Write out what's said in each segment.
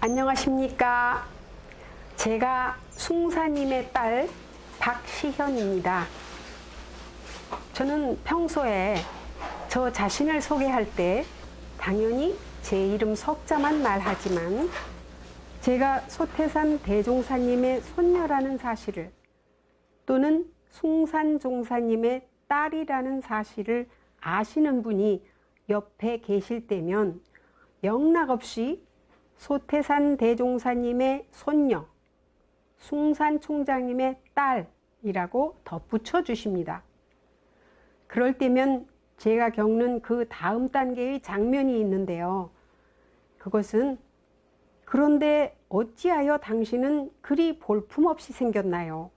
안녕하십니까. 제가 숭사님의 딸 박시현입니다. 저는 평소에 저 자신을 소개할 때 당연히 제 이름 석자만 말하지만 제가 소태산 대종사님의 손녀라는 사실을 또는 숭산종사님의 딸이라는 사실을 아시는 분이 옆에 계실 때면 영락없이 소태산 대종사님의 손녀, 숭산 총장님의 딸이라고 덧붙여 주십니다. 그럴 때면 제가 겪는 그 다음 단계의 장면이 있는데요. 그것은 그런데 어찌하여 당신은 그리 볼품없이 생겼나요?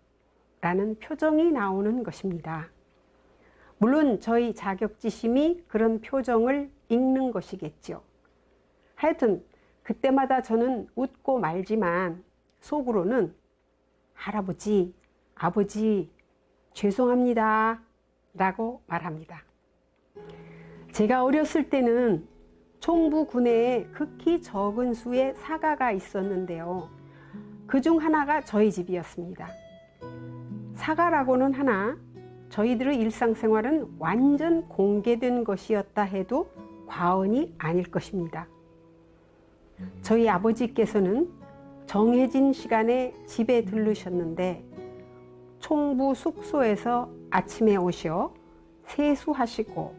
라는 표정이 나오는 것입니다. 물론 저희 자격지심이 그런 표정을 읽는 것이겠죠. 하여튼 그때마다 저는 웃고 말지만 속으로는 할아버지, 아버지 죄송합니다 라고 말합니다. 제가 어렸을 때는 총부 구내에 극히 적은 수의 사가가 있었는데요. 그중 하나가 저희 집이었습니다. 사가라고는 하나 저희들의 일상생활은 완전 공개된 것이었다 해도 과언이 아닐 것입니다. 저희 아버지께서는 정해진 시간에 집에 들르셨는데 총부 숙소에서 아침에 오셔 세수하시고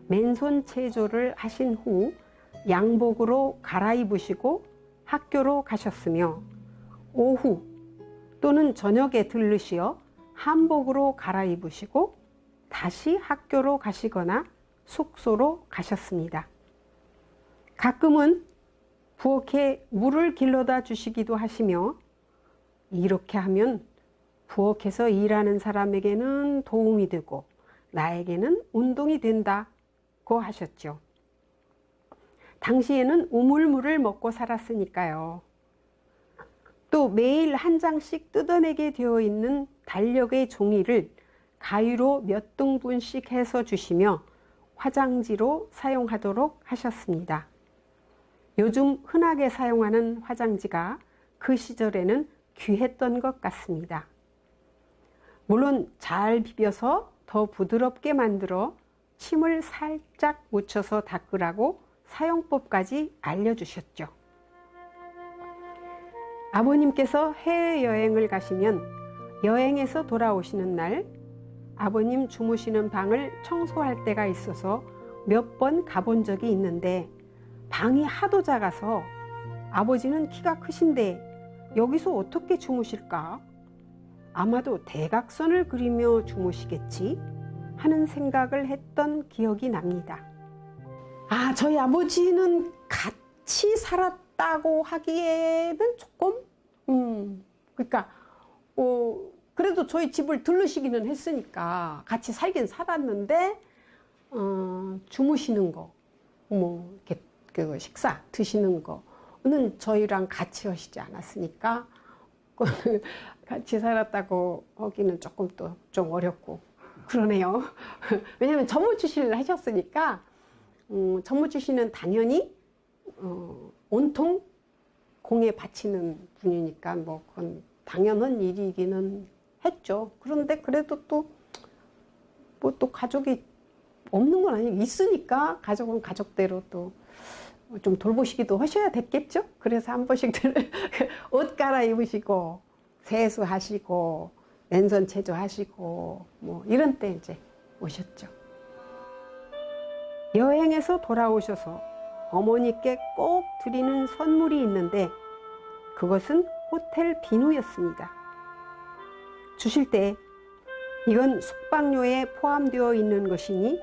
맨손 체조를 하신 후 양복으로 갈아입으시고 학교로 가셨으며 오후 또는 저녁에 들르시어 한복으로 갈아입으시고 다시 학교로 가시거나 숙소로 가셨습니다. 가끔은 부엌에 물을 길러다 주시기도 하시며 이렇게 하면 부엌에서 일하는 사람에게는 도움이 되고 나에게는 운동이 된다고 하셨죠. 당시에는 우물물을 먹고 살았으니까요. 또 매일 한 장씩 뜯어내게 되어 있는 달력의 종이를 가위로 몇 등분씩 해서 주시며 화장지로 사용하도록 하셨습니다. 요즘 흔하게 사용하는 화장지가 그 시절에는 귀했던 것 같습니다. 물론 잘 비벼서 더 부드럽게 만들어 침을 살짝 묻혀서 닦으라고 사용법까지 알려주셨죠. 아버님께서 해외여행을 가시면 여행에서 돌아오시는 날 아버님 주무시는 방을 청소할 때가 있어서 몇 번 가본 적이 있는데 방이 하도 작아서 아버지는 키가 크신데 여기서 어떻게 주무실까? 아마도 대각선을 그리며 주무시겠지 하는 생각을 했던 기억이 납니다. 저희 아버지는 같이 살았다고 하기에는 조금 그러니까 그래도 저희 집을 들르시기는 했으니까 같이 살긴 살았는데 주무시는 거 뭐 이렇게 그 식사 드시는 거는 저희랑 같이 하시지 않았으니까 같이 살았다고 하기는 조금 또 좀 어렵고 그러네요. 왜냐하면 전무주시를 하셨으니까 전무주시는 당연히 온통 공에 바치는 분이니까 뭐 그건 당연한 일이기는 했죠. 그런데 그래도 또 뭐 또 가족이 없는 건 아니고 있으니까 가족은 가족대로 또 좀 돌보시기도 하셔야 됐겠죠. 그래서 한 번씩 옷 갈아입으시고 세수하시고 맨손 체조하시고 뭐 이런 때 이제 오셨죠. 여행에서 돌아오셔서 어머니께 꼭 드리는 선물이 있는데 그것은 호텔 비누였습니다. 주실 때 이건 숙박료에 포함되어 있는 것이니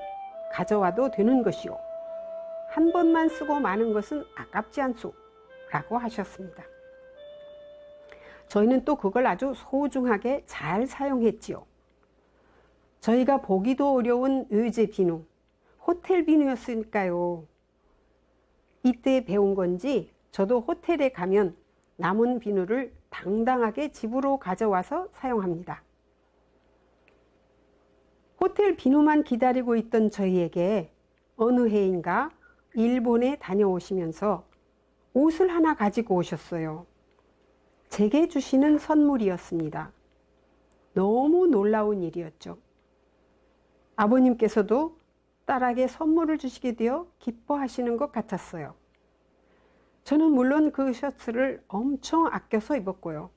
가져와도 되는 것이요. 한 번만 쓰고 마는 것은 아깝지 않소 라고 하셨습니다. 저희는 또 그걸 아주 소중하게 잘 사용했지요. 저희가 보기도 어려운 의제 비누, 호텔 비누였으니까요. 이때 배운 건지 저도 호텔에 가면 남은 비누를 당당하게 집으로 가져와서 사용합니다. 호텔 비누만 기다리고 있던 저희에게 어느 해인가 일본에 다녀오시면서 옷을 하나 가지고 오셨어요. 제게 주시는 선물이었습니다. 너무 놀라운 일이었죠. 아버님께서도 딸에게 선물을 주시게 되어 기뻐하시는 것 같았어요. 저는 물론 그 셔츠를 엄청 아껴서 입었고요.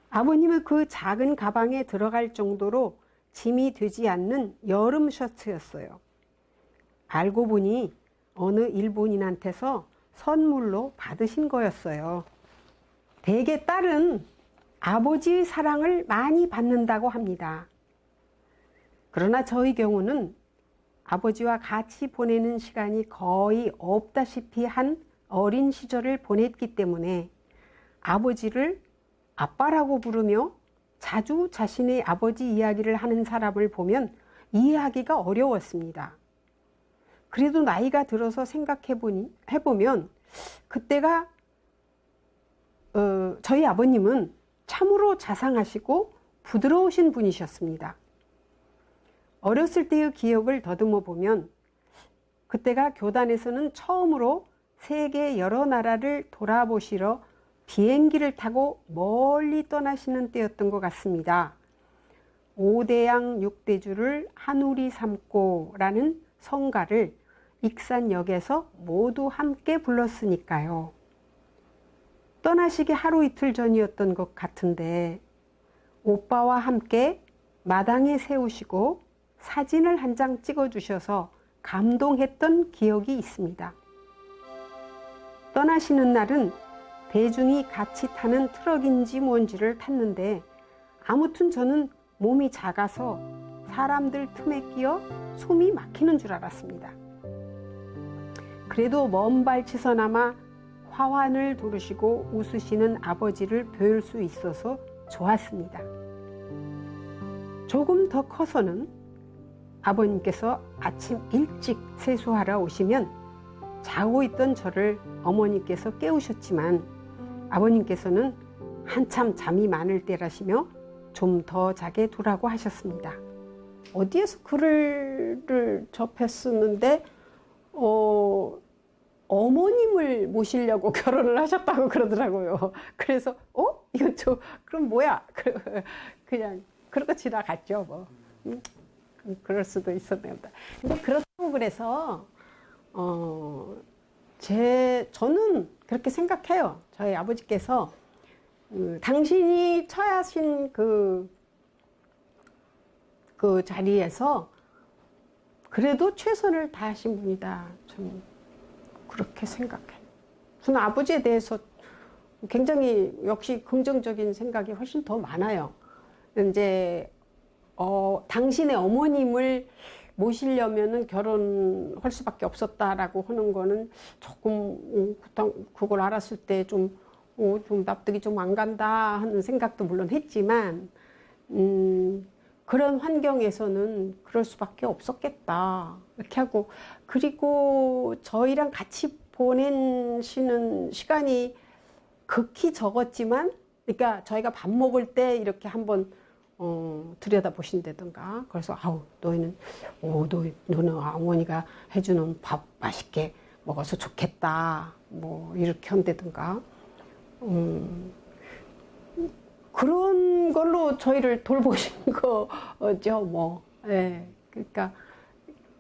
아버님은 그 작은 가방에 들어갈 정도로 짐이 되지 않는 여름 셔츠였어요. 알고 보니 어느 일본인한테서 선물로 받으신 거였어요. 대개 딸은 아버지의 사랑을 많이 받는다고 합니다. 그러나 저의 경우는 아버지와 같이 보내는 시간이 거의 없다시피 한 어린 시절을 보냈기 때문에 아버지를 아빠라고 부르며 자주 자신의 아버지 이야기를 하는 사람을 보면 이해하기가 어려웠습니다. 그래도 나이가 들어서 해보면 그때가 저희 아버님은 참으로 자상하시고 부드러우신 분이셨습니다. 어렸을 때의 기억을 더듬어 보면 그때가 교단에서는 처음으로 세계 여러 나라를 돌아보시러 비행기를 타고 멀리 떠나시는 때였던 것 같습니다. 5대양 6대주를 한우리 삼고라는 성가를 익산역에서 모두 함께 불렀으니까요. 떠나시기 하루 이틀 전이었던 것 같은데 오빠와 함께 마당에 세우시고 사진을 한 장 찍어주셔서 감동했던 기억이 있습니다. 떠나시는 날은 대중이 같이 타는 트럭인지 뭔지를 탔는데 아무튼 저는 몸이 작아서 사람들 틈에 끼어 숨이 막히는 줄 알았습니다. 그래도 먼 발치서나마 화환을 두르시고 웃으시는 아버지를 뵐 수 있어서 좋았습니다. 조금 더 커서는 아버님께서 아침 일찍 세수하러 오시면 자고 있던 저를 어머니께서 깨우셨지만 아버님께서는 한참 잠이 많을 때라시며 좀 더 자게 두라고 하셨습니다. 어디에서 글을 접했었는데 어머님을 모시려고 결혼을 하셨다고 그러더라고요. 그래서 이건 그럼 뭐야? 그냥 그러고 지나갔죠 뭐. 그럴 수도 있었네요. 근데 그렇다고 그래서 저는 그렇게 생각해요. 저희 아버지께서 당신이 처하신 그 자리에서 그래도 최선을 다하신 분이다. 저는 그렇게 생각해요. 저는 아버지에 대해서 굉장히 역시 긍정적인 생각이 훨씬 더 많아요. 이제 당신의 어머님을 모시려면은 결혼할 수밖에 없었다라고 하는 거는 조금 그걸 알았을 때 좀 납득이 좀 안 간다 하는 생각도 물론 했지만 그런 환경에서는 그럴 수밖에 없었겠다 이렇게 하고, 그리고 저희랑 같이 보내시는 시간이 극히 적었지만, 그러니까 저희가 밥 먹을 때 이렇게 한번 들여다 보신다든가, 그래서 너는 어머니가 해주는 밥 맛있게 먹어서 좋겠다 뭐 이렇게 한다든가, 그런 걸로 저희를 돌보신 거죠 뭐. 예. 그러니까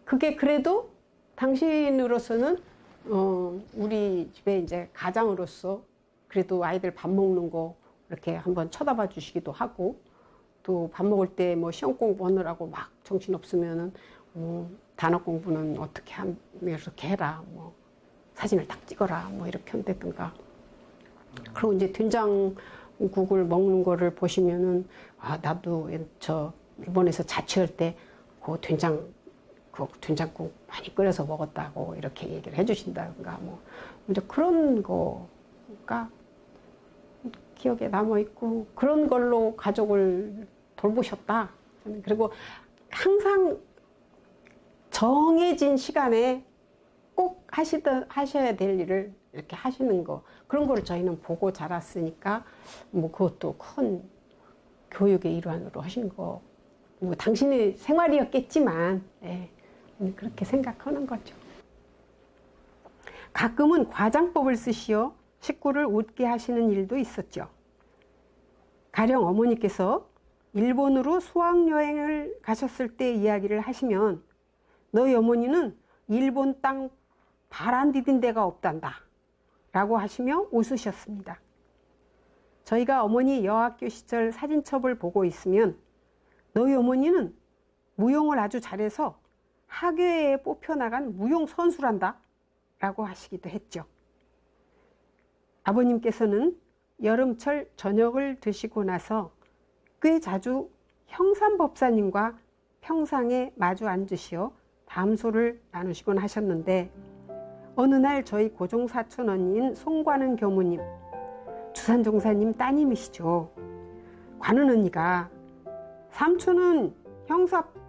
그게 그래도 당신으로서는 우리 집에 이제 가장으로서 그래도 아이들 밥 먹는 거 이렇게 한번 쳐다봐 주시기도 하고, 또 밥 먹을 때 뭐 시험 공부하느라고 막 정신 없으면은 단어 공부는 어떻게 하면 이렇게 해라, 뭐 사진을 딱 찍어라, 뭐 이렇게 한다든가. 그리고 이제 된장국을 먹는 거를 보시면은 나도 저 일본에서 자취할 때 그 된장국 많이 끓여서 먹었다고 이렇게 얘기를 해주신다든가, 뭐 이제 그런 거가 기억에 남아 있고, 그런 걸로 가족을 돌보셨다. 그리고 항상 정해진 시간에 꼭 하셔야 될 일을 이렇게 하시는 거, 그런 거를 저희는 보고 자랐으니까 뭐 그것도 큰 교육의 일환으로 하신 거, 뭐 당신의 생활이었겠지만, 예, 그렇게 생각하는 거죠. 가끔은 과장법을 쓰시어 식구를 웃게 하시는 일도 있었죠. 가령 어머니께서 일본으로 수학여행을 가셨을 때 이야기를 하시면 너희 어머니는 일본 땅 발 안 디딘 데가 없단다 라고 하시며 웃으셨습니다. 저희가 어머니 여학교 시절 사진첩을 보고 있으면 너희 어머니는 무용을 아주 잘해서 학예회에 뽑혀나간 무용 선수란다 라고 하시기도 했죠. 아버님께서는 여름철 저녁을 드시고 나서 꽤 자주 형삼법사님과 평상에 마주 앉으시어 담소를 나누시곤 하셨는데 어느 날 저희 고종사촌 언니인 송관은 교무님, 주산종사님 따님이시죠. 관은 언니가 삼촌은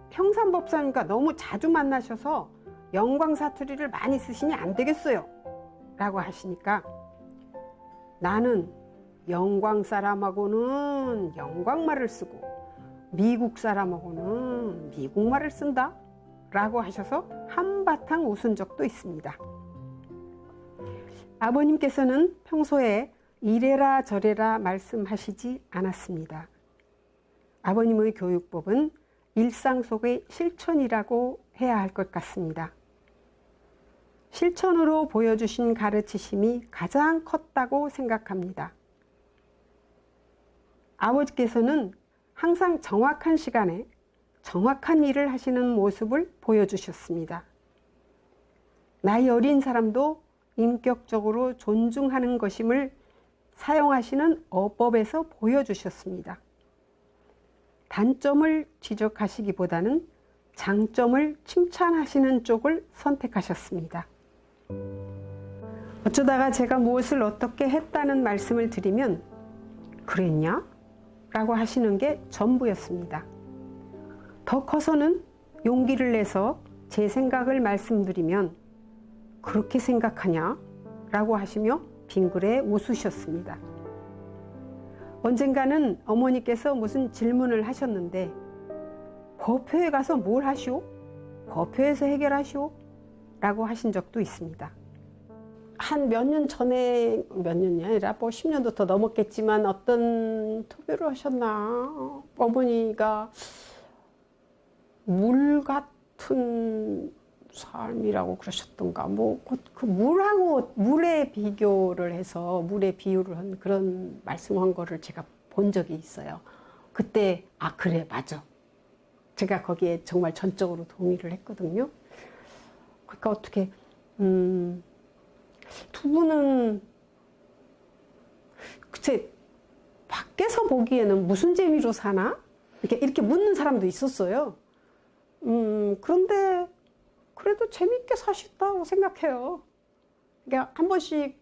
형삼법사님과 너무 자주 만나셔서 영광사투리를 많이 쓰시니 안 되겠어요 라고 하시니까 나는 영광 사람하고는 영광말을 쓰고 미국 사람하고는 미국말을 쓴다 라고 하셔서 한바탕 웃은 적도 있습니다. 아버님께서는 평소에 이래라 저래라 말씀하시지 않았습니다. 아버님의 교육법은 일상 속의 실천이라고 해야 할 것 같습니다. 실천으로 보여주신 가르치심이 가장 컸다고 생각합니다. 아버지께서는 항상 정확한 시간에 정확한 일을 하시는 모습을 보여주셨습니다. 나이 어린 사람도 인격적으로 존중하는 것임을 사용하시는 어법에서 보여주셨습니다. 단점을 지적하시기보다는 장점을 칭찬하시는 쪽을 선택하셨습니다. 어쩌다가 제가 무엇을 어떻게 했다는 말씀을 드리면 그랬냐? 라고 하시는 게 전부였습니다. 더 커서는 용기를 내서 제 생각을 말씀드리면 그렇게 생각하냐? 라고 하시며 빙그레 웃으셨습니다. 언젠가는 어머니께서 무슨 질문을 하셨는데 법회에 가서 뭘 하시오? 법회에서 해결하시오? 라고 하신 적도 있습니다. 한 몇 년 전에, 몇 년이 아니라 뭐 10년도 더 넘었겠지만 어떤 투표를 하셨나? 어머니가 물 같은 삶이라고 그러셨던가, 뭐 그 물하고 물에 비교를 해서 물에 비유를 한 그런 말씀한 거를 제가 본 적이 있어요. 그때 아 그래 맞아. 제가 거기에 정말 전적으로 동의를 했거든요. 그러니까 어떻게 두 분은 그치 밖에서 보기에는 무슨 재미로 사나? 이렇게 묻는 사람도 있었어요. 그런데 그래도 재밌게 사셨다고 생각해요. 그러니까 한 번씩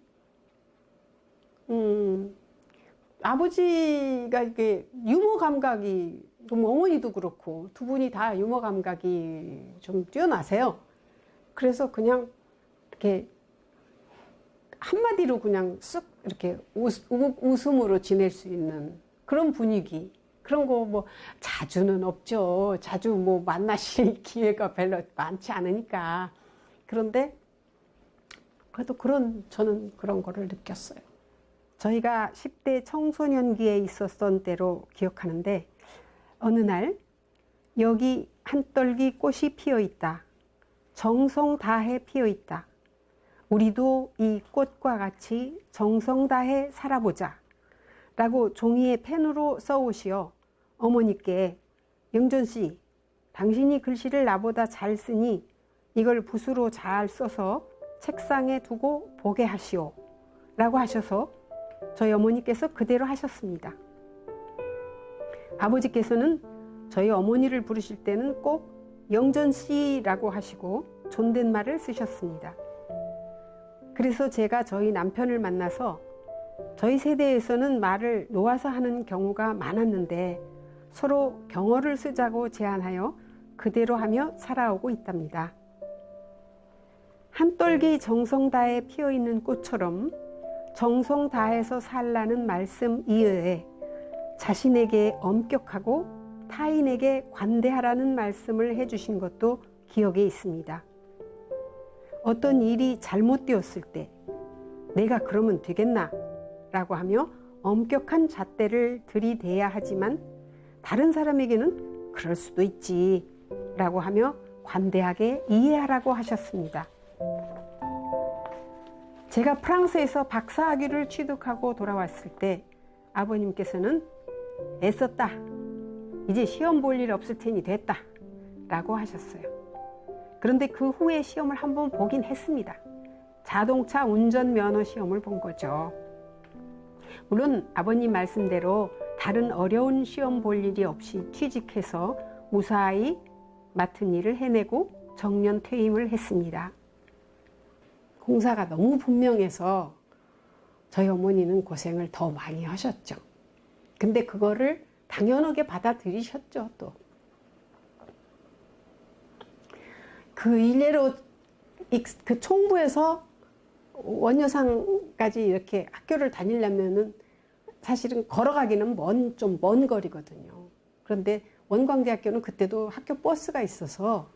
아버지가 이게 유머 감각이 어머니도 그렇고 두 분이 다 유머 감각이 좀 뛰어나세요. 그래서 그냥 이렇게 한마디로 그냥 쓱 이렇게 웃음으로 지낼 수 있는 그런 분위기. 그런 거 뭐 자주는 없죠. 자주 뭐 만나실 기회가 별로 많지 않으니까. 그런데 그래도 저는 그런 거를 느꼈어요. 저희가 10대 청소년기에 있었던 때로 기억하는데 어느 날 여기 한떨기 꽃이 피어 있다. 정성 다해 피어 있다. 우리도 이 꽃과 같이 정성 다해 살아보자. 라고 종이에 펜으로 써오시어 어머니께 영전 씨, 당신이 글씨를 나보다 잘 쓰니 이걸 붓으로 잘 써서 책상에 두고 보게 하시오. 라고 하셔서 저희 어머니께서 그대로 하셨습니다. 아버지께서는 저희 어머니를 부르실 때는 꼭 영전 씨라고 하시고 존댓말을 쓰셨습니다. 그래서 제가 저희 남편을 만나서 저희 세대에서는 말을 놓아서 하는 경우가 많았는데 서로 경어를 쓰자고 제안하여 그대로 하며 살아오고 있답니다. 한떨기 정성 다해 피어있는 꽃처럼 정성 다해서 살라는 말씀 이외에 자신에게 엄격하고 타인에게 관대하라는 말씀을 해주신 것도 기억에 있습니다. 어떤 일이 잘못되었을 때 내가 그러면 되겠나 라고 하며 엄격한 잣대를 들이대야 하지만 다른 사람에게는 그럴 수도 있지 라고 하며 관대하게 이해하라고 하셨습니다. 제가 프랑스에서 박사학위를 취득하고 돌아왔을 때 아버님께서는 애썼다. 이제 시험 볼 일 없을 테니 됐다. 라고 하셨어요. 그런데 그 후에 시험을 한번 보긴 했습니다. 자동차 운전면허 시험을 본 거죠. 물론 아버님 말씀대로 다른 어려운 시험 볼 일이 없이 취직해서 무사히 맡은 일을 해내고 정년 퇴임을 했습니다. 공사가 너무 분명해서 저희 어머니는 고생을 더 많이 하셨죠. 근데 그거를 당연하게 받아들이셨죠, 또. 그 일례로 그 총부에서 원효상까지 이렇게 학교를 다니려면은 사실은 걸어가기는 좀 먼 거리거든요. 그런데 원광대학교는 그때도 학교 버스가 있어서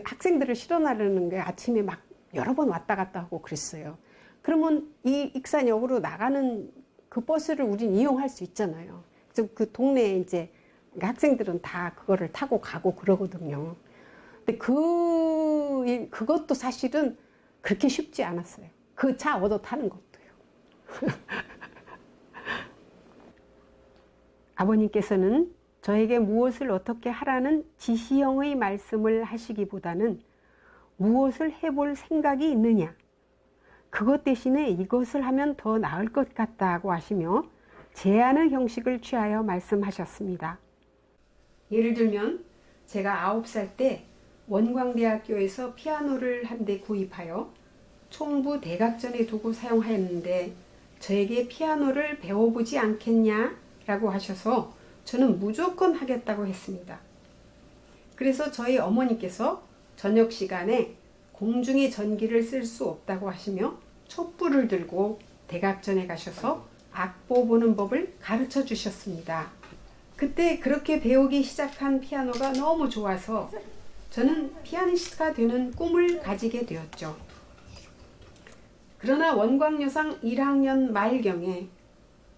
학생들을 실어나르는 게 아침에 막 여러 번 왔다 갔다 하고 그랬어요. 그러면 이 익산역으로 나가는 그 버스를 우린 이용할 수 있잖아요. 그래서 그 동네에 이제 학생들은 다 그거를 타고 가고 그러거든요. 근데 그것도 사실은 그렇게 쉽지 않았어요. 그 차 얻어 타는 것도요. 아버님께서는 저에게 무엇을 어떻게 하라는 지시형의 말씀을 하시기보다는 무엇을 해볼 생각이 있느냐, 그것 대신에 이것을 하면 더 나을 것 같다고 하시며 제안의 형식을 취하여 말씀하셨습니다. 예를 들면 제가 9살 때 원광대학교에서 피아노를 한 대 구입하여 총부 대각전에 두고 사용하였는데 저에게 피아노를 배워보지 않겠냐라고 하셔서 저는 무조건 하겠다고 했습니다. 그래서 저희 어머니께서 저녁 시간에 공중의 전기를 쓸 수 없다고 하시며 촛불을 들고 대각전에 가셔서 악보 보는 법을 가르쳐 주셨습니다. 그때 그렇게 배우기 시작한 피아노가 너무 좋아서 저는 피아니스트가 되는 꿈을 가지게 되었죠. 그러나 원광여상 1학년 말경에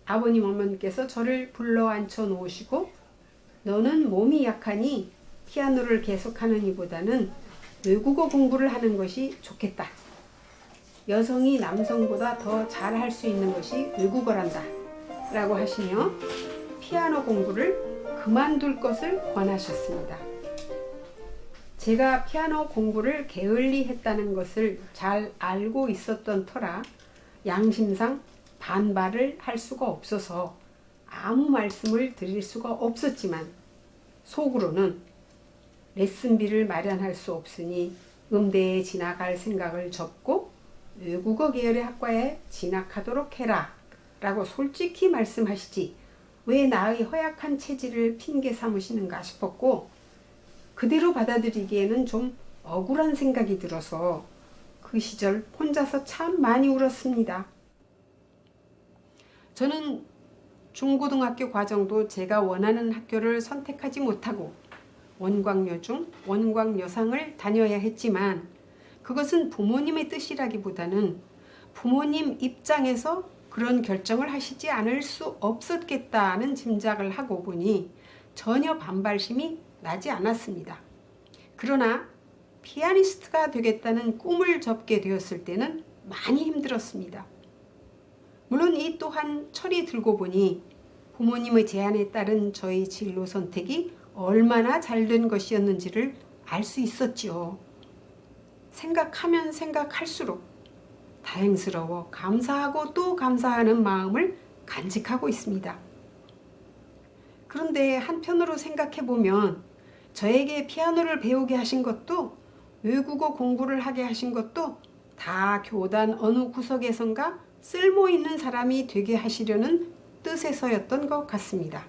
아버님 어머니께서 저를 불러 앉혀 놓으시고 너는 몸이 약하니 피아노를 계속하는 이보다는 외국어 공부를 하는 것이 좋겠다. 여성이 남성보다 더 잘할 수 있는 것이 외국어란다. 라고 하시며 피아노 공부를 그만둘 것을 권하셨습니다. 제가 피아노 공부를 게을리 했다는 것을 잘 알고 있었던 터라 양심상 반발을 할 수가 없어서 아무 말씀을 드릴 수가 없었지만 속으로는 레슨비를 마련할 수 없으니 음대에 진학할 생각을 접고 외국어 계열의 학과에 진학하도록 해라 라고 솔직히 말씀하시지 왜 나의 허약한 체질을 핑계 삼으시는가 싶었고 그대로 받아들이기에는 좀 억울한 생각이 들어서 그 시절 혼자서 참 많이 울었습니다. 저는 중고등학교 과정도 제가 원하는 학교를 선택하지 못하고 원광여중, 원광여상을 다녀야 했지만 그것은 부모님의 뜻이라기보다는 부모님 입장에서 그런 결정을 하시지 않을 수 없었겠다는 짐작을 하고 보니 전혀 반발심이 나지 않았습니다. 그러나 피아니스트가 되겠다는 꿈을 접게 되었을 때는 많이 힘들었습니다. 물론 이 또한 철이 들고 보니 부모님의 제안에 따른 저희 진로 선택이 얼마나 잘된 것이었는지를 알 수 있었지요. 생각하면 생각할수록 다행스러워 감사하고 또 감사하는 마음을 간직하고 있습니다. 그런데 한편으로 생각해보면 저에게 피아노를 배우게 하신 것도 외국어 공부를 하게 하신 것도 다 교단 어느 구석에선가 쓸모있는 사람이 되게 하시려는 뜻에서였던 것 같습니다.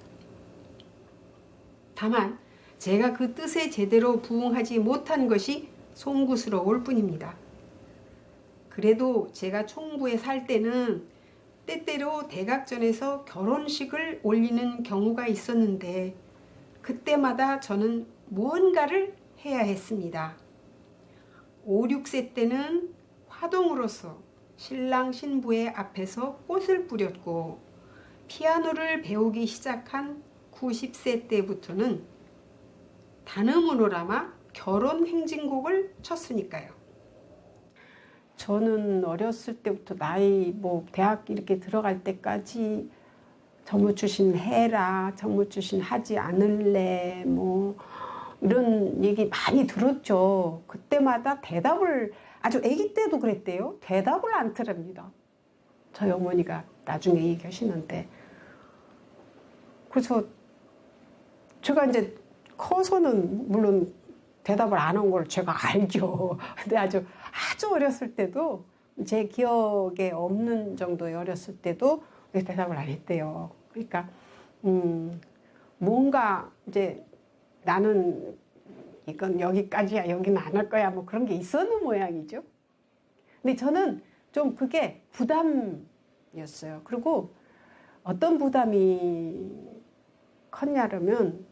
다만 제가 그 뜻에 제대로 부응하지 못한 것이 송구스러울 뿐입니다. 그래도 제가 총부에 살 때는 때때로 대각전에서 결혼식을 올리는 경우가 있었는데 그때마다 저는 무언가를 해야 했습니다. 5, 6세 때는 화동으로서 신랑 신부의 앞에서 꽃을 뿌렸고 피아노를 배우기 시작한 90세 때부터는 단음으로 남아 결혼 행진곡을 쳤으니까요. 저는 어렸을 때부터 나이 대학 이렇게 들어갈 때까지 전무출신 해라, 전무출신 하지 않을래, 이런 얘기 많이 들었죠. 그때마다 대답을, 아주 아기 때도 그랬대요. 대답을 안 들읍니다. 저희 어머니가 나중에 얘기하시는데. 그래서 제가 이제 커서는 물론 대답을 안 한 걸 제가 알죠. 근데 아주 어렸을 때도 제 기억에 없는 정도의 어렸을 때도 대답을 안 했대요. 그러니까 뭔가 이제 나는 이건 여기까지야, 여기는 안 할 거야, 그런 게 있었는 모양이죠. 근데 저는 좀 그게 부담이었어요. 그리고 어떤 부담이 컸냐면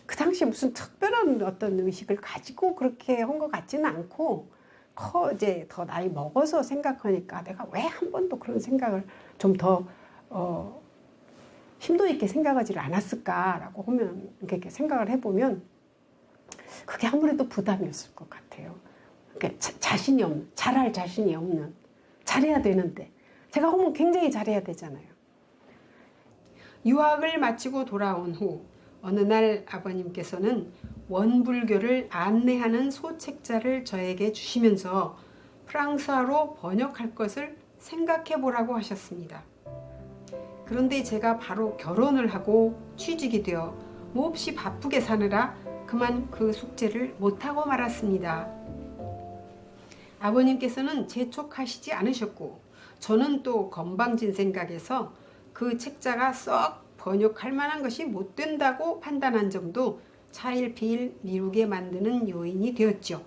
그 당시에 무슨 특별한 어떤 의식을 가지고 그렇게 한 것 같지는 않고 이제 더 나이 먹어서 생각하니까 내가 왜 한 번도 그런 생각을 좀 더 심도 있게 생각하지를 않았을까라고 하면 이렇게 생각을 해보면 그게 아무래도 부담이었을 것 같아요. 그러니까 자신이 없는, 잘할 자신이 없는, 잘해야 되는데 제가 하면 굉장히 잘해야 되잖아요. 유학을 마치고 돌아온 후 어느 날 아버님께서는 원불교를 안내하는 소책자를 저에게 주시면서 프랑스어로 번역할 것을 생각해 보라고 하셨습니다. 그런데 제가 바로 결혼을 하고 취직이 되어 몹시 바쁘게 사느라 그만 그 숙제를 못하고 말았습니다. 아버님께서는 재촉하시지 않으셨고 저는 또 건방진 생각에서 그 책자가 썩 번역할 만한 것이 못 된다고 판단한 점도 차일피일 미루게 만드는 요인이 되었죠.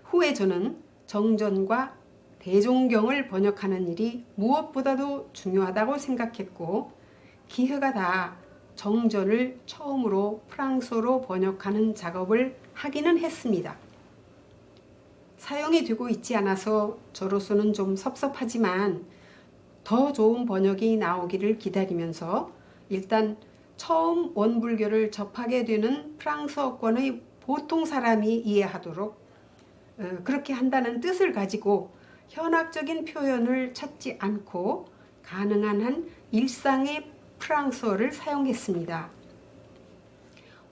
후에 저는 정전과 대종경을 번역하는 일이 무엇보다도 중요하다고 생각했고 기회가 닿아 정전을 처음으로 프랑스어로 번역하는 작업을 하기는 했습니다. 사용이 되고 있지 않아서 저로서는 좀 섭섭하지만 더 좋은 번역이 나오기를 기다리면서 일단 처음 원불교를 접하게 되는 프랑스어권의 보통 사람이 이해하도록 그렇게 한다는 뜻을 가지고 현학적인 표현을 찾지 않고 가능한 한 일상의 프랑스어를 사용했습니다.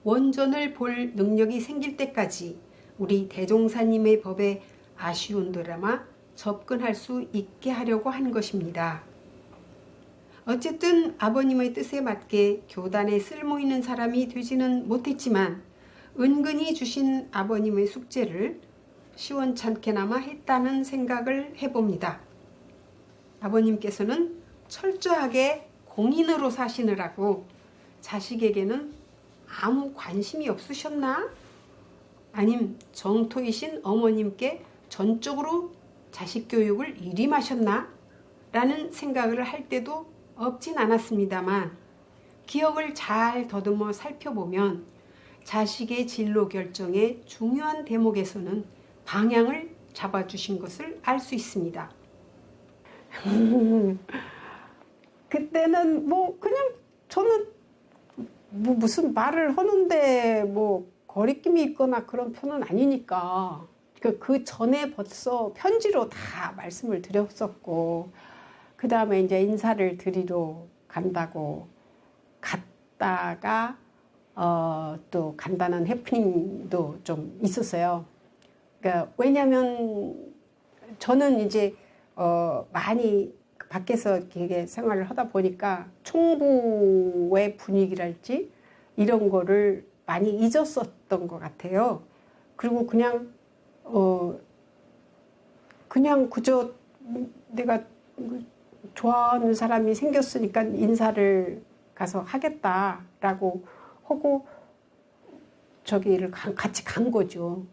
원전을 볼 능력이 생길 때까지 우리 대종사님의 법에 아쉬운 드라마 접근할 수 있게 하려고 한 것입니다. 어쨌든 아버님의 뜻에 맞게 교단에 쓸모있는 사람이 되지는 못했지만 은근히 주신 아버님의 숙제를 시원찮게나마 했다는 생각을 해봅니다. 아버님께서는 철저하게 공인으로 사시느라고 자식에게는 아무 관심이 없으셨나? 아님 정토이신 어머님께 전적으로 자식 교육을 일임하셨나? 라는 생각을 할 때도 없진 않았습니다만 기억을 잘 더듬어 살펴보면 자식의 진로 결정의 중요한 대목에서는 방향을 잡아주신 것을 알 수 있습니다. 그때는 그냥 저는 무슨 말을 하는데 거리낌이 있거나 그런 편은 아니니까 그 전에 벌써 편지로 다 말씀을 드렸었고 그 다음에 이제 인사를 드리러 간다고 갔다가 또 간다는 해프닝도 좀 있었어요. 그러니까 왜냐하면 저는 이제 많이 밖에서 이렇게 생활을 하다 보니까 총부의 분위기랄지 이런 거를 많이 잊었었던 것 같아요. 그리고 그냥 그저 내가 좋아하는 사람이 생겼으니까 인사를 가서 하겠다라고 하고 저기를 같이 간 거죠.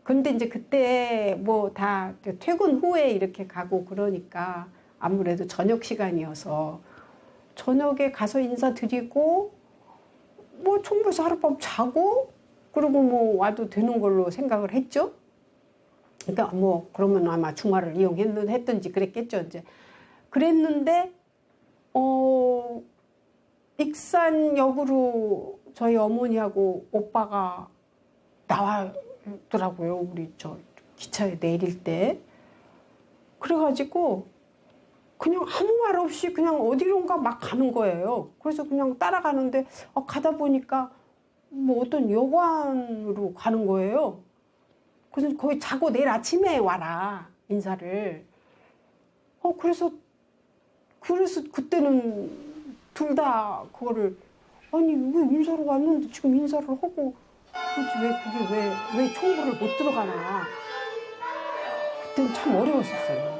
근데 이제 그때 다 퇴근 후에 이렇게 가고 그러니까 아무래도 저녁 시간이어서 저녁에 가서 인사드리고 총부에서 하룻밤 자고 그리고 와도 되는 걸로 생각을 했죠. 그러니까 뭐 그러면 아마 주말을 이용했든지 그랬겠죠. 이제 그랬는데 익산역으로 저희 어머니하고 오빠가 나와더라고요. 우리 저 기차에 내릴 때. 그래가지고 그냥 아무 말 없이 그냥 어디론가 막 가는 거예요. 그래서 그냥 따라가는데 가다 보니까 뭐 어떤 여관으로 가는 거예요. 그래서 거기 자고 내일 아침에 와라 인사를. 그래서 그때는 둘 다 그거를 아니 왜 인사를 왔는데 지금 인사를 하고 그렇지 왜 그게 왜 총부를 못 들어가나. 그때는 참 어려웠었어요.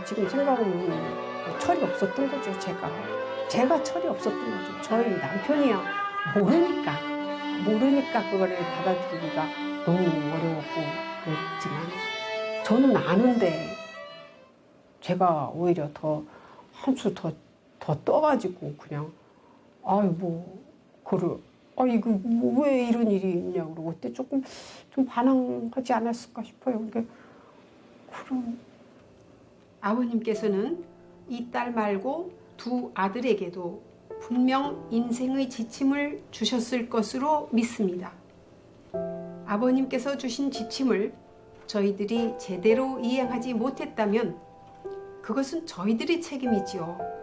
지금 생각하면 철이 없었던 거죠. 제가 철이 없었던 거죠. 저희 남편이야 모르니까 그거를 받아들이기가 너무 어려웠고 그랬지만 저는 아는데 제가 오히려 더 한 수 더 떠가지고 그냥 이거 뭐 왜 이런 일이 있냐고 그러고 그때 조금 좀 반항하지 않았을까 싶어요. 그러니까 그럼 아버님께서는 이 딸 말고 두 아들에게도 분명 인생의 지침을 주셨을 것으로 믿습니다. 아버님께서 주신 지침을 저희들이 제대로 이행하지 못했다면 그것은 저희들의 책임이지요.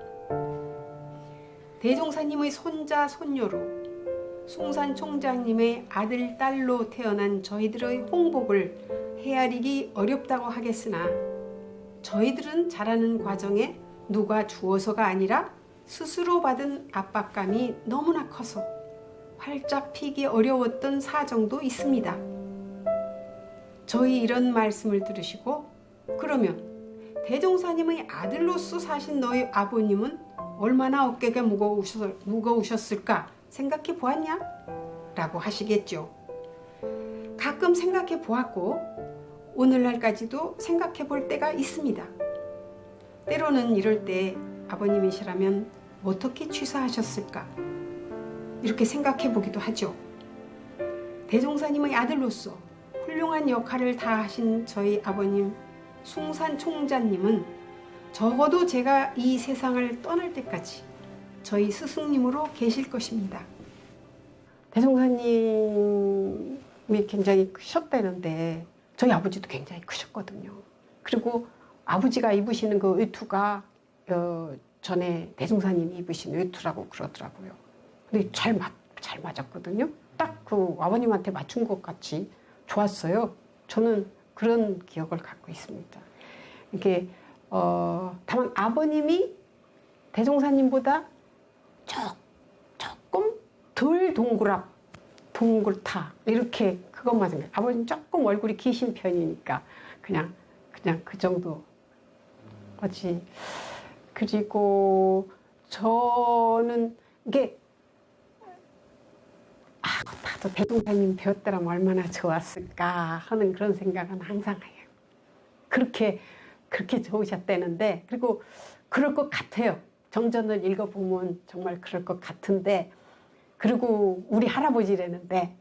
대종사님의 손자, 손녀로 숭산 총장님의 아들, 딸로 태어난 저희들의 홍복을 헤아리기 어렵다고 하겠으나 저희들은 자라는 과정에 누가 주어서가 아니라 스스로 받은 압박감이 너무나 커서 활짝 피기 어려웠던 사정도 있습니다. 저희 이런 말씀을 들으시고 그러면 대종사님의 아들로서 사신 너희 아버님은 얼마나 어깨가 무거우셨을까 생각해 보았냐? 라고 하시겠죠. 가끔 생각해 보았고 오늘날까지도 생각해 볼 때가 있습니다. 때로는 이럴 때 아버님이시라면 어떻게 취사하셨을까? 이렇게 생각해 보기도 하죠. 대종사님의 아들로서 훌륭한 역할을 다하신 저희 아버님 숭산 총자님은 적어도 제가 이 세상을 떠날 때까지 저희 스승님으로 계실 것입니다. 대종사님이 굉장히 크셨다는데 저희 아버지도 굉장히 크셨거든요. 그리고 아버지가 입으시는 그 외투가 전에 대종사님이 입으신 외투라고 그러더라고요. 근데 잘 맞았거든요. 딱 그 아버님한테 맞춘 것 같이 좋았어요. 저는 그런 기억을 갖고 있습니다. 이게 다만 아버님이 대종사님보다 조금 덜 동글타 이렇게 그것만 생각해요. 아버님 조금 얼굴이 기신 편이니까 그냥 그 정도 거지. 그리고 저는 이게 나도 대종사님 배웠더라면 얼마나 좋았을까 하는 그런 생각은 항상 해요. 그렇게 좋으셨다는데 그리고 그럴 것 같아요. 정전을 읽어보면 정말 그럴 것 같은데 그리고 우리 할아버지라는데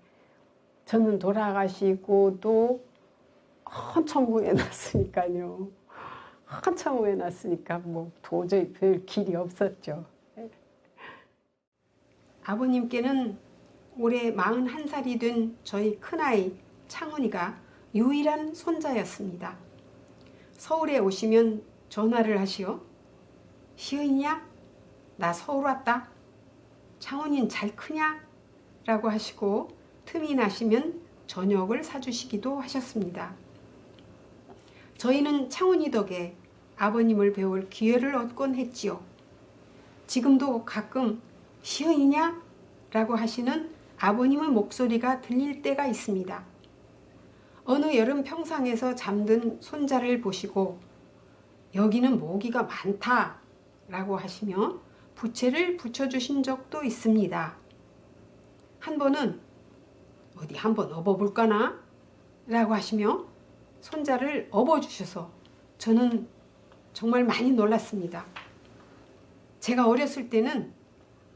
저는 돌아가시고도 한참 후에 났으니까요. 한참 후에 났으니까 뭐 도저히 별 길이 없었죠. 아버님께는 올해 41살이 된 저희 큰아이 창훈이가 유일한 손자였습니다. 서울에 오시면 전화를 하시어 시은이야? 나 서울 왔다. 창훈이는 잘 크냐? 라고 하시고 틈이 나시면 저녁을 사주시기도 하셨습니다. 저희는 창훈이 덕에 아버님을 배울 기회를 얻곤 했지요. 지금도 가끔 시은이냐? 라고 하시는 아버님의 목소리가 들릴 때가 있습니다. 어느 여름 평상에서 잠든 손자를 보시고 여기는 모기가 많다 라고 하시며 부채를 붙여주신 적도 있습니다. 한 번은 어디 한번 업어볼까나? 라고 하시며 손자를 업어주셔서 저는 정말 많이 놀랐습니다. 제가 어렸을 때는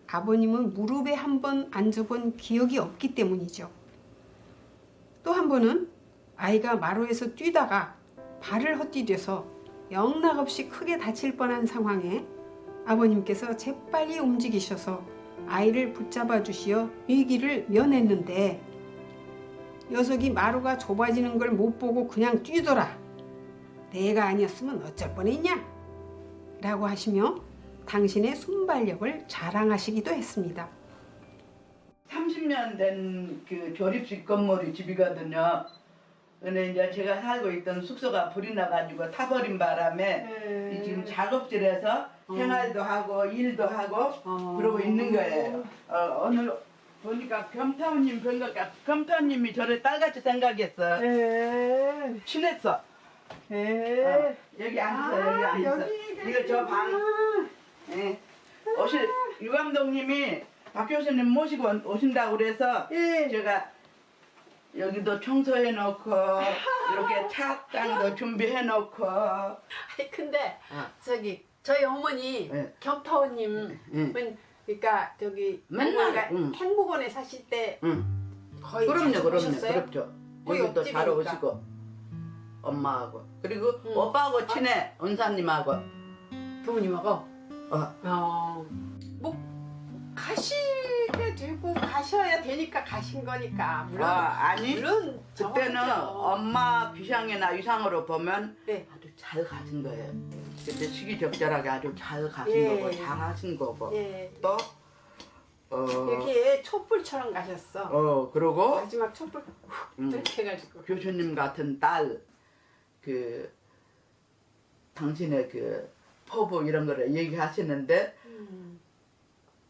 아버님은 무릎에 한번 앉아본 기억이 없기 때문이죠. 또 한 번은 아이가 마루에서 뛰다가 발을 헛디뎌서 영락없이 크게 다칠 뻔한 상황에 아버님께서 재빨리 움직이셔서 아이를 붙잡아 주시어 위기를 면했는데 녀석이 마루가 좁아지는 걸 못 보고 그냥 뛰더라. 내가 아니었으면 어쩔 뻔했냐? 라고 하시며 당신의 순발력을 자랑하시기도 했습니다. 30년 된 그 조립식 건물이 집이거든요. 근데 이제 제가 살고 있던 숙소가 불이 나가지고 타버린 바람에 지금 작업실에서 생활도 하고 일도 하고 그러고 있는 거예요. 오늘 보니까 겸타우님 본 것 같아. 겸타우님이 저를 딸같이 생각했어. 친했어. 여기 앉으세요. 여기 앉으세요. 이거 저 방. 유 감독님이 박 교수님 모시고 오신다고 그래서 제가 여기도 청소해 놓고 이렇게 차땅도 준비해 놓고. 아니 근데 저기 저희 어머니 겸타오님은 그러니까 저기 맨날 행복원에 사실 때 거의 자주 그럼요. 오셨어요? 그렇죠. 거의 여기도 잘 옆집이니까. 오시고 엄마하고 그리고 오빠하고 친해 은사님하고. 부모님하고 뭐 가시게 되고 가셔야 되니까 가신 거니까 물론 아니 물론 그때는 정확하죠. 엄마 비상이나 위상으로 보면 네. 아주 잘 가신 거예요. 그때 시기적절하게 아주 잘 가신 예. 거고 잘 하신 거고 예. 또 이렇게 촛불처럼 가셨어. 그러고 마지막 촛불 훅 이렇게 해가지고 교수님 같은 딸 그 당신의 그 포부 이런 거를 얘기하시는데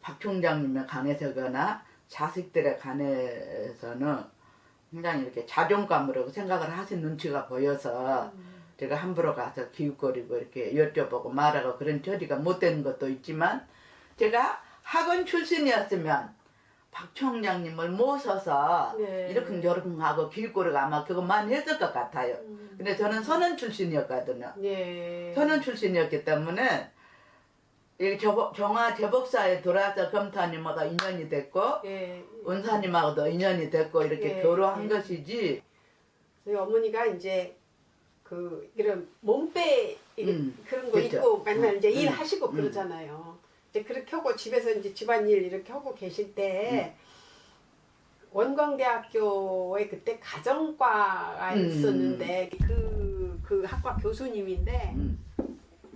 박 총장님의 간에서거나 자식들의 간에서는 굉장히 이렇게 자존감으로 생각을 하신 눈치가 보여서 제가 함부로 가서 기웃거리고 이렇게 여쭤보고 말하고 그런 처리가 못 되는 것도 있지만 제가 학원 출신이었으면 박 총장님을 모셔서 네. 이렇게 저렇게 하고 기웃거리고 아마 그것만 했을 것 같아요. 근데 저는 선원 출신이었거든요. 예. 선원 출신이었기 때문에 이 정화 제복사에 들어와서 검타님하고 인연이 됐고 예. 은사님하고도 인연이 됐고 이렇게 예. 결혼한 예. 것이지. 저희 어머니가 이제 그 이런 몸빼 그런 거 그렇죠. 입고 맨날 이제 일하시고 그러잖아요. 이제 그렇게 하고 집에서 이제 집안일 이렇게 하고 계실 때 원광대학교에 그때 가정과가 있었는데 그 학과 교수님인데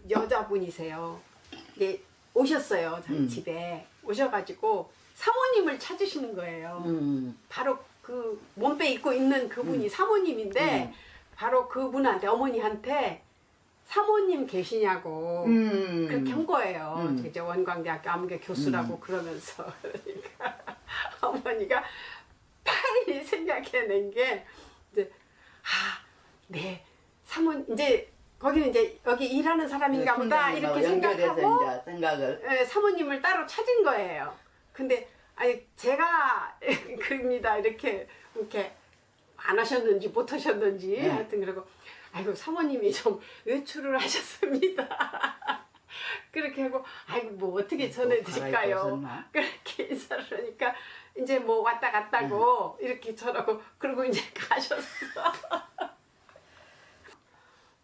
여자분이세요. 이게 오셨어요. 저희 집에 오셔가지고 사모님을 찾으시는 거예요. 바로 그 몸빼 입고 있는 그분이 사모님인데 바로 그분한테 어머니한테 사모님 계시냐고 그렇게 한 거예요. 이제 원광대학교 아무개 교수라고 그러면서 그러니까 어머니가 빨리 생각해낸 게 이제 네 사모님 이제 거기는 이제 여기 일하는 사람인가 보다 이렇게 생각하고 이제 생각을 네, 사모님을 따로 찾은 거예요. 근데 아니 제가 그럽니다 이렇게 안 하셨는지 못 하셨는지 하여튼 그러고 아이고 사모님이 좀 외출을 하셨습니다. 그렇게 하고 아이고 뭐 어떻게 전해드릴까요? 그렇게 인사를 하니까 이제 뭐 왔다 갔다고 이렇게 저러고 그러고 이제 가셨어.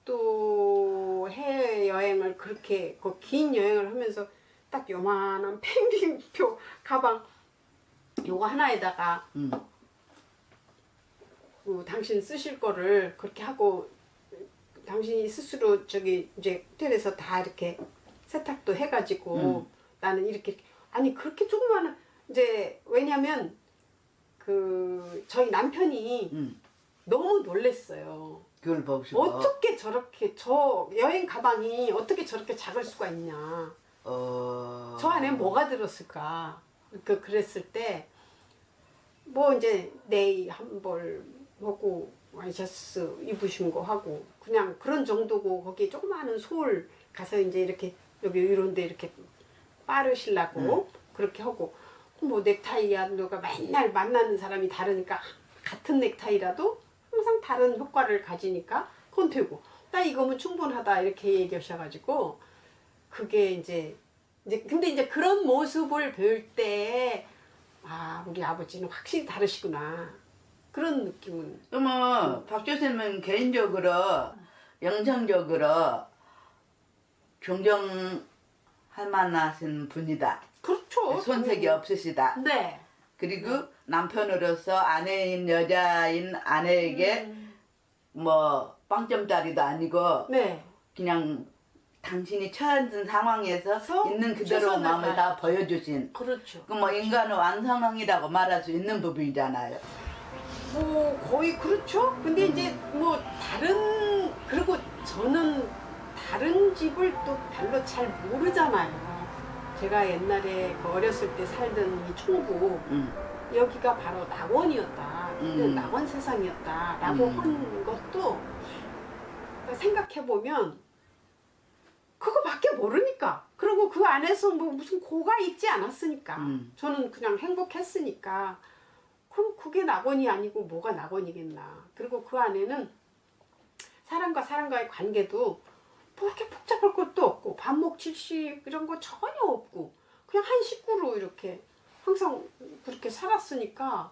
또 해외여행을 그렇게 그 긴 여행을 하면서 딱 요만한 펭귄표 가방 요거 하나에다가 당신 쓰실 거를 그렇게 하고 당신이 스스로 저기 이제 호텔에서 다 이렇게 세탁도 해가지고 나는 이렇게 아니 그렇게 조그마한 이제 왜냐면 그 저희 남편이 너무 놀랬어요. 그걸 보시고 어떻게 저렇게 저 여행 가방이 어떻게 저렇게 작을 수가 있냐. 저 안에 뭐가 들었을까. 그랬을 때 뭐 이제 네이 한 벌 하고 와이셔츠 입으신 거 하고 그냥 그런 정도고 거기 조그마한 소울 가서 이제 이렇게 여기 이런데 이렇게 빠르시려고 그렇게 하고 뭐 넥타이야 너가 맨날 만나는 사람이 다르니까 같은 넥타이라도 항상 다른 효과를 가지니까 그건 되고 나 이거면 충분하다 이렇게 얘기하셔가지고 그게 이제 근데 이제 그런 모습을 볼 때 아 우리 아버지는 확실히 다르시구나 그런 느낌은. 그러면 박 교수님은 개인적으로 영성적으로 존경할 만하신 분이다. 그렇죠. 손색이 없으시다. 네. 그리고 남편으로서 아내인 여자인 아내에게 뭐 빵점짜리도 아니고 네. 그냥 당신이 처한 상황에서 있는 그대로 최선을 마음을 다 다하죠. 보여주신 그렇죠. 그 뭐 인간의 완성형이라고 말할 수 있는 부분이잖아요. 뭐 거의 그렇죠. 근데 이제 뭐 다른 그리고 저는 다른 집을 또 별로 잘 모르잖아요. 제가 옛날에 그 어렸을 때 살던 이 총부 여기가 바로 낙원이었다. 낙원 세상이었다라고 한 것도 생각해 보면 그거밖에 모르니까. 그리고 그 안에서 뭐 무슨 고가 있지 않았으니까. 저는 그냥 행복했으니까. 그럼 그게 낙원이 아니고 뭐가 낙원이겠나. 그리고 그 안에는 사람과 사람과의 관계도 뭐 이렇게 복잡할 것도 없고 반목질식 이런 거 전혀 없고 그냥 한 식구로 이렇게 항상 그렇게 살았으니까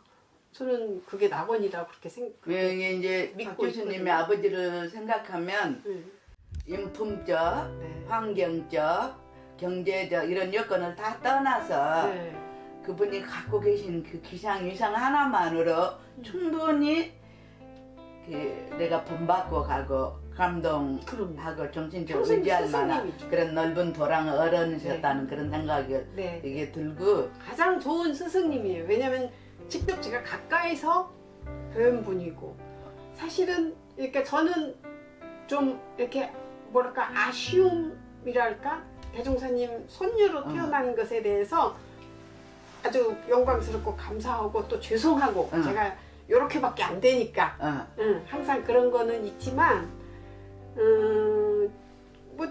저는 그게 낙원이라 그렇게 이게 이제 박 믿고 교수님의 있거든요. 아버지를 생각하면 인품적, 네. 환경적, 경제적 이런 여건을 다 떠나서 네. 그분이 갖고 계신 그 기상 위상 하나만으로 충분히 그 내가 본받고 가고 감동하고 정신적으로 평생 의지할 만한 스승님이죠. 그런 넓은 도랑 어른이셨다는 그런 생각이 네. 이게 들고 가장 좋은 스승님이에요. 왜냐면 직접 제가 가까이서 배운 분이고 사실은 이렇게 저는 좀 이렇게 뭐랄까 아쉬움이랄까 대종사님 손녀로 태어난 것에 대해서 아주 영광스럽고 감사하고 또 죄송하고 제가 요렇게밖에 안 되니까 항상 그런 거는 있지만 뭐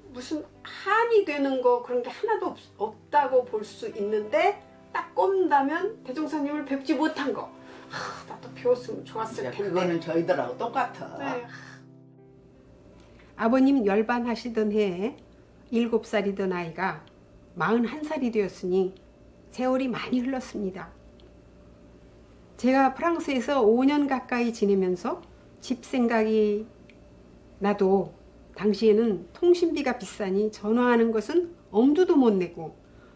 무슨 한이 되는 거 그런 게 하나도 없다고 볼 수 있는데 딱 꼽는다면 대종사님을 뵙지 못한 거 나도 배웠으면 좋았을 텐데 그거는 저희들하고 똑같아. 네. 아버님 열반하시던 해에 7살이던 아이가 41살이 되었으니 세월이 많이 흘렀습니다. 제가 프랑스에서 5년 가까이 지내면서 집 생각이 나도 당시에는 통신비가 비싸니 전화하는 것은 엄두도 못 내고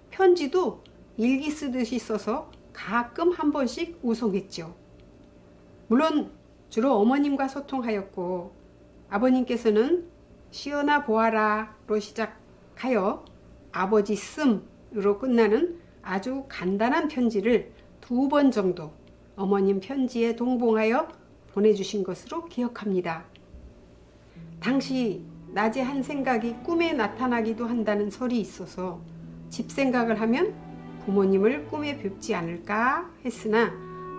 편지도 일기 쓰듯이 써서 가끔 한 번씩 우송했죠. 물론 주로 어머님과 소통하였고 아버님께서는 시연아 보아라로 시작하여 아버지 씀으로 끝나는 아주 간단한 편지를 2번 정도 어머님 편지에 동봉하여 보내주신 것으로 기억합니다. 당시 낮에 한 생각이 꿈에 나타나기도 한다는 설이 있어서 집 생각을 하면 부모님을 꿈에 뵙지 않을까 했으나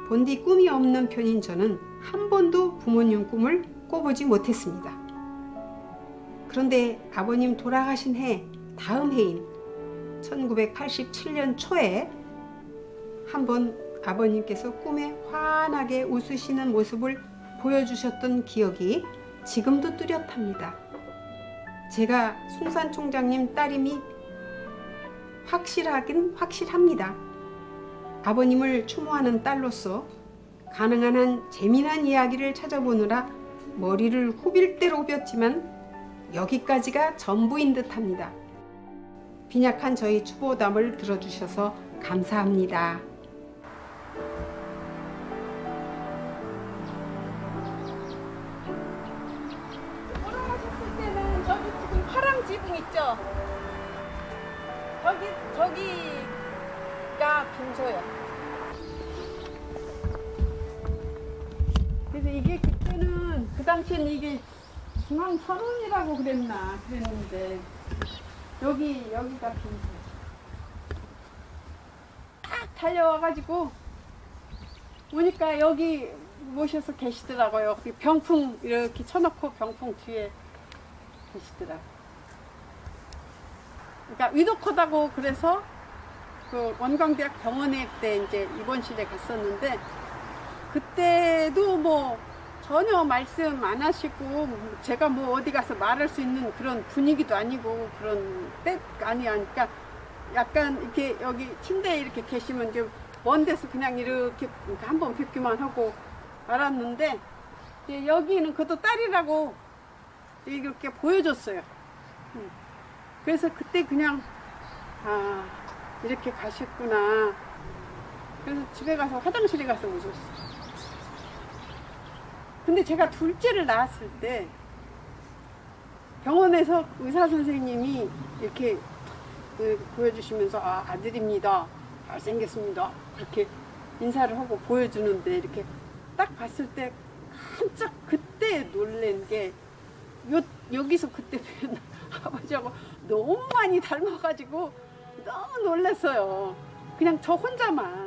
본디 꿈이 없는 편인 저는 한 번도 부모님 꿈을 꿔보지 못했습니다. 그런데 아버님 돌아가신 해 다음 해인 1987년 초에 한번 아버님께서 꿈에 환하게 웃으시는 모습을 보여주셨던 기억이 지금도 뚜렷합니다. 제가 숭산 총장님 딸임이 확실하긴 확실합니다. 아버님을 추모하는 딸로서 가능한 한 재미난 이야기를 찾아보느라 머리를 후빌 대로 후볐지만 여기까지가 전부인 듯합니다. 빈약한 저희 추보담을 들어주셔서 감사합니다. 돌아가셨을 때는 저기 지금 파랑 지붕 있죠? 저기가 빈소예요. 그래서 이게 그때는 그 당시에는 이게 중앙서론이라고 그랬는데 여기가 빈소. 딱 달려와가지고 보니까 여기 모셔서 계시더라고요. 병풍 이렇게 쳐놓고 병풍 뒤에 계시더라고요. 그러니까 위독하다고 그래서 그 원광대학 병원에 때 이제 입원실에 갔었는데 그때도 뭐 전혀 말씀 안 하시고 제가 뭐 어디 가서 말할 수 있는 그런 분위기도 아니고 그런 때가 아니니까 약간 이렇게 여기 침대에 이렇게 계시면 좀 먼 데서 그냥 이렇게 한번 뵙기만 하고 알았는데 이제 여기는 그것도 딸이라고 이렇게 보여줬어요. 그래서 그때 그냥 아 이렇게 가셨구나. 그래서 집에 가서 화장실에 가서 웃었어요. 근데 제가 둘째를 낳았을 때 병원에서 의사 선생님이 이렇게 보여주시면서 아, 아들입니다. 잘생겼습니다. 그렇게 인사를 하고 보여주는데 이렇게 딱 봤을 때 깜짝 그때 놀란 게 여기서 그때 뵌 아버지하고 너무 많이 닮아가지고 너무 놀랐어요. 그냥 저 혼자만.